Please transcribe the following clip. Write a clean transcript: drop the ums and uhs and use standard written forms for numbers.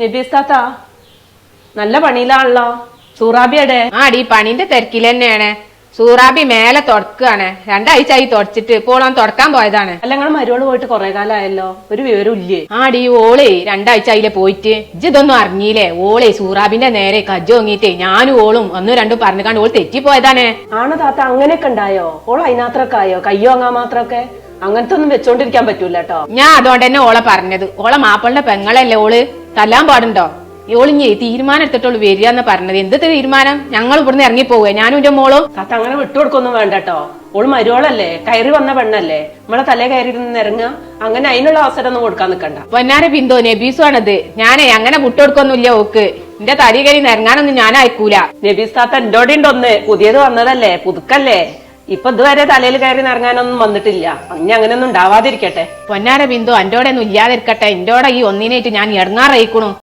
നബീസ് താത്ത നല്ല പണിയിലാണല്ലോ. സൂറാബിയുടെ ആടി പണിന്റെ തിരക്കിൽ തന്നെയാണ്. സൂറാബി മേലെ തുടക്കാണ്. 2 ആഴ്ചയായി തുടച്ചിട്ട് ഇപ്പോൾ ഓൻ തുടക്കാൻ പോയതാണ്. അല്ല നിങ്ങൾ മരുവോള് പോയിട്ട് കുറെ കാലമായല്ലോ, ഒരു വിവരം ഇല്ലേ? ആടി ഓളെ 2 ആഴ്ചയിലെ പോയിട്ട് ഇതൊന്നും അറിഞ്ഞില്ലേ? ഓളെ സൂറാബിന്റെ നേരെ കജ്ജ് വാങ്ങിട്ടേ ഞാനും ഓളും 1-2 പറഞ്ഞുകാണ്ട് ഓൾ തെറ്റിപ്പോയതാണ്. ആണ് താത്ത, അങ്ങനെയൊക്കെ ഉണ്ടായോ? ഓൾ അതിനാത്രൊക്കെ ആയോ? കയ്യോ വാങ്ങാൻ മാത്രമൊക്കെ? അങ്ങനത്തെ ഒന്നും വെച്ചോണ്ടിരിക്കാൻ പറ്റൂല കേട്ടോ. ഞാൻ അതുകൊണ്ട് തന്നെ ഓളെ പറഞ്ഞത്. ഓളെ മാപ്പിളിന്റെ പെങ്ങളല്ലേ ഓള്, തല്ലാൻ പാടുണ്ടോ? ഓളിഞ്ഞേ തീരുമാനം എടുത്തിട്ടുള്ളൂ വരിക എന്ന് പറഞ്ഞത്. എന്ത് തീരുമാനം? ഞങ്ങൾ ഇവിടുന്ന് ഇറങ്ങി പോവേ, ഞാനും എന്റെ മോളും. താത്ത അങ്ങനെ വിട്ടുകൊടുക്കൊന്നും വേണ്ട കേട്ടോ. ഓള് മരുവോളല്ലേ, കയറി വന്ന പെണ്ണല്ലേ, നമ്മളെ തലേ കയറി ഇറങ്ങുക. അങ്ങനെ അതിനുള്ള അവസരം ഒന്നും കൊടുക്കാൻ നിൽക്കണ്ട. പൊന്നാര ബിന്ദു നബീസുമാണത്. ഞാനേ അങ്ങനെ വിട്ടുകൊടുക്കൊന്നുമില്ല ഓക്ക്. എന്റെ തലി കയറി ഇറങ്ങാനൊന്നും ഞാൻ അയക്കൂല. നബീസ് താത്ത എന്തോടെ ഉണ്ടൊന്ന്, പുതിയത് വന്നതല്ലേ, പുതുക്കല്ലേ. ഇപ്പൊ ഇതുവരെ തലയിൽ കയറി ഇറങ്ങാനൊന്നും വന്നിട്ടില്ല. ഇനി അങ്ങനെയൊന്നും ഉണ്ടാവാതിരിക്കട്ടെ. പൊന്നാര ബിന്ദു എന്റോടെ ഒന്നും ഇല്ലാതിരിക്കട്ടെ. എന്റോടെ ഈ ഒന്നിനായിട്ട് ഞാൻ ഇറങ്ങാറായിക്കണു.